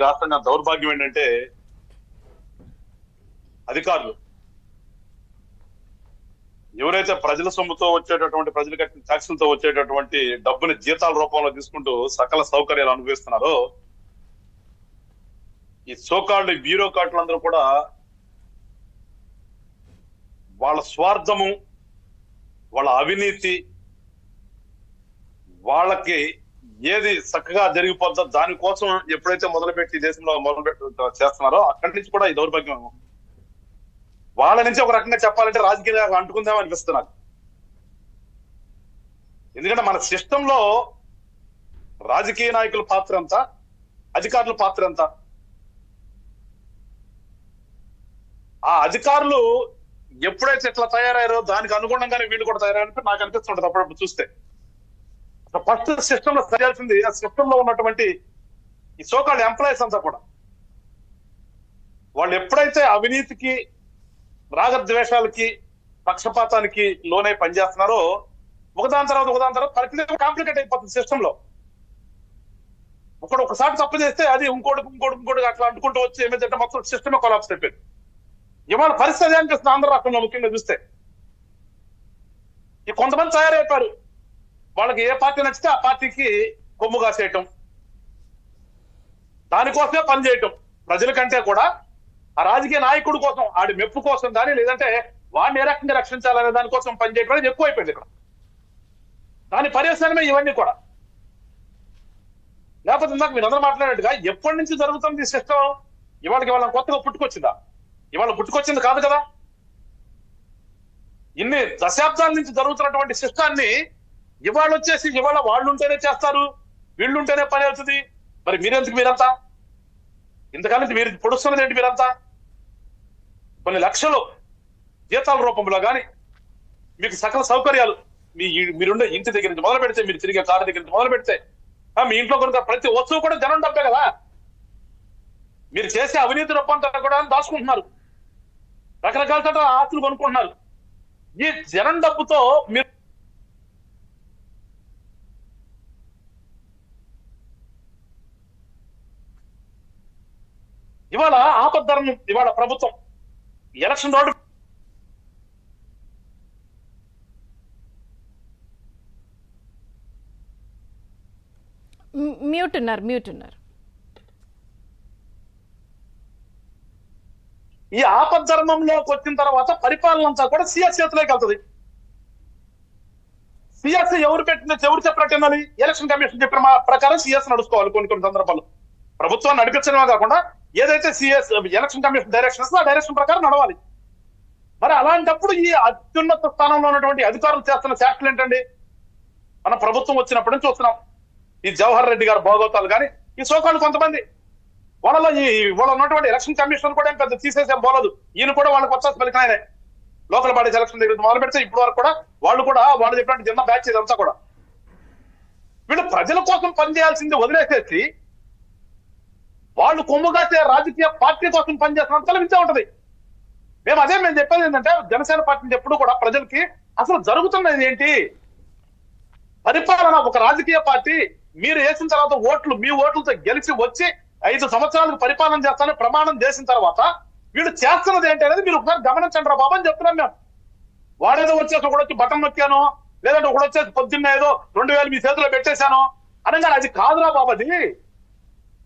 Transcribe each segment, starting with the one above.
రాష్ట్రంగా దౌర్భాగ్యం ఏంటంటే అధికారులు ఎవరైతే ప్రజల సొమ్ముతో వచ్చేటటువంటి ప్రజలు కట్టిన ట్యాక్సులతో వచ్చేటటువంటి డబ్బుని జీతాల రూపంలో తీసుకుంటూ సకల సౌకర్యాలు అనుభవిస్తున్నారో ఈ సోకాల్డ్ బ్యూరోక్రాట్లందరూ కూడా వాళ్ళ స్వార్థము, వాళ్ళ అవినీతి, వాళ్ళకి ఏది చక్కగా జరిగిపోతుందో దానికోసం ఎప్పుడైతే మొదలుపెట్టి దేశంలో చేస్తున్నారో అక్కడి నుంచి కూడా ఈ దౌర్భాగ్యం వాళ్ళ నుంచి ఒక రకంగా చెప్పాలంటే రాజకీయంగా అంటుకుందాం అనిపిస్తున్నారు. ఎందుకంటే మన సిస్టంలో రాజకీయ నాయకుల పాత్ర ఎంత, అధికారుల పాత్ర ఎంత? ఆ అధికారులు ఎప్పుడైతే ఇట్లా తయారయ్యారో దానికి అనుగుణంగానే వీళ్ళు కూడా తయారయ్యారంటే నాకు అనిపిస్తుంటది అప్పుడప్పుడు చూస్తే. ఫస్ట్ సిస్టమ్ లో చేయాల్సింది ఆ సిస్టమ్ లో ఉన్నటువంటి ఈ సోకాల్డ్ ఎంప్లాయీస్ అంతా కూడా వాళ్ళు ఎప్పుడైతే అవినీతికి, రాగద్వేషాలకి, పక్షపాతానికి లోనై పనిచేస్తున్నారో ఒకదాని తర్వాత పరిస్థితి కాంప్లికేట్ అయిపోతుంది సిస్టమ్ లో. ఒకసారి తప్పు చేస్తే అది ఇంకోటి అట్లా అనుకుంటూ వచ్చి ఏమైందంటే మొత్తం సిస్టమే కొలాప్స్ అయిపోయింది. ఇవాళ పరిస్థితి అనిపిస్తుంది ఆంధ్ర రాష్ట్రంలో ముఖ్యంగా చూస్తే. ఈ కొంతమంది తయారైపోయారు, వాళ్ళకి ఏ పార్టీ నచ్చితే ఆ పార్టీకి కొమ్ము కాసేయటం, దానికోసమే పనిచేయటం. ప్రజల కంటే కూడా ఆ రాజకీయ నాయకుడి కోసం, ఆడి మెప్పు కోసం కానీ, లేదంటే వాడిని ఏ రకంగా రక్షించాలనే దానికోసం పనిచేయడం అనేది ఎక్కువ అయిపోయింది ఇక్కడ. దాని పర్యవసానమే ఇవన్నీ కూడా. లేకపోతే ఇందాక మీరు అందరూ మాట్లాడినట్టుగా ఎప్పటి నుంచి జరుగుతుంది ఈ సిస్టమ్? ఇవాళ కొత్తగా పుట్టుకొచ్చిందా? ఇవాళ పుట్టుకొచ్చింది కాదు కదా. ఇన్ని దశాబ్దాల నుంచి జరుగుతున్నటువంటి సిస్టాన్ని ఇవాళ వాళ్ళు ఉంటేనే చేస్తారు, వీళ్ళు ఉంటేనే పని అవుతుంది. మరి మీరంతా ఇంతకాలం మీరు పొడుస్తున్నది ఏంటి? మీరంతా కొన్ని లక్షలు జీతాల రూపంలో కానీ, మీకు సకల సౌకర్యాలు మీరుండే ఇంటి దగ్గర నుంచి మొదలు పెడితే, మీరు తిరిగే కారు దగ్గర నుంచి మొదలు పెడితే, మీ ఇంట్లో కనుక ప్రతి వస్తువు కూడా జనం డబ్బే కదా. మీరు చేసే అవినీతి రూపంతో కూడా దాచుకుంటున్నారు, రకరకాల ఆస్తులు కొనుక్కుంటున్నారు. ఈ జనం డబ్బుతో మీరు ఇవాళ ఆపద్ధర్మం, ఇవాళ ప్రభుత్వం ఎలక్షన్ రోడ్డు మ్యూట్ ఉన్నారు. ఈ ఆపద్ధర్మంలోకి వచ్చిన తర్వాత పరిపాలన అంతా కూడా సిఎస్ చేతిలోకి వెళ్తుంది. సిఎస్ ఎవరు చెప్పినట్టు వినాలి? ఎలక్షన్ కమిషన్ చెప్పిన ప్రకారం సిఎస్ నడుచుకోవాలి. కొన్ని సందర్భాలు ప్రభుత్వాన్ని నడిపించడమే కాకుండా ఏదైతే సిఎస్ ఎలక్షన్ కమిషన్ డైరెక్షన్స్ ఆ డైరెక్షన్ ప్రకారం నడవాలి. మరి అలాంటప్పుడు ఈ అత్యున్నత స్థానంలో ఉన్నటువంటి అధికారులు చేస్తున్న శాఖలు ఏంటండి? మన ప్రభుత్వం వచ్చినప్పటి నుంచి చూస్తున్నాం. ఈ జవహర్ రెడ్డి గారు భాగవతాలు కానీ, ఈ సోకాళ్ళు కొంతమంది వాళ్ళలో వాళ్ళ ఉన్నటువంటి ఎలక్షన్ కమిషన్ కూడా పెద్ద తీసేసేం పోలేదు. ఈయన కూడా వాళ్ళకి వచ్చేసి పలికిన ఆయనే. లోకల్ బాడీస్ ఎలక్షన్ దగ్గర మొదలు పెడితే ఇప్పటి వరకు కూడా వాళ్ళు చెప్పినట్టు చిన్న బ్యాచ్ ఇదంతా కూడా వీళ్ళు ప్రజల కోసం పనిచేయాల్సింది వదిలేసేసి వాళ్ళు కొమ్ముగాసే రాజకీయ పార్టీ కోసం పనిచేస్తున్నంత వింటే ఉంటది. మేము చెప్పేది ఏంటంటే, జనసేన పార్టీ ఎప్పుడు కూడా ప్రజలకి అసలు జరుగుతున్నది ఏంటి, పరిపాలన ఒక రాజకీయ పార్టీ మీరు వేసిన తర్వాత మీ ఓట్లతో గెలిచి వచ్చి 5 సంవత్సరాలకు పరిపాలన చేస్తానని ప్రమాణం చేసిన తర్వాత వీళ్ళు చేస్తున్నది ఏంటి అనేది మీరు ఒకసారి గమనించండి రా బాబు అని చెప్తున్నాం మేము. వాడేదో వచ్చేసి ఒకడొచ్చి బటన్ నొక్కాను, లేదంటే ఒకడొచ్చేసి పొద్దున్న ఏదో 2000 మీ చేతిలో పెట్టేశాను అనగానే అది కాదురా బాబు. అది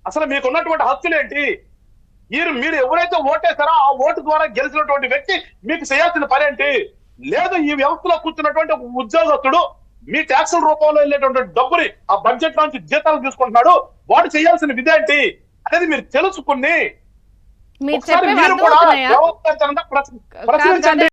అసలు మీకున్నటువంటి హక్కులు ఏంటి? మీరు ఎవరైతే ఓటేశారో ఆ ఓటు ద్వారా గెలిచినటువంటి వ్యక్తి మీకు చేయాల్సిన పని ఏంటి? లేదు ఈ వ్యవస్థలో కూర్చున్నటువంటి ఒక ఉద్యోగస్తుడు మీ ట్యాక్సుల రూపంలో వెళ్ళేటువంటి డబ్బుని ఆ బడ్జెట్ నుంచి జీతాలు తీసుకుంటున్నాడు, వాడు చేయాల్సిన విధేంటి అనేది మీరు తెలుసుకుని మీరు కూడా ప్రశ్నించండి.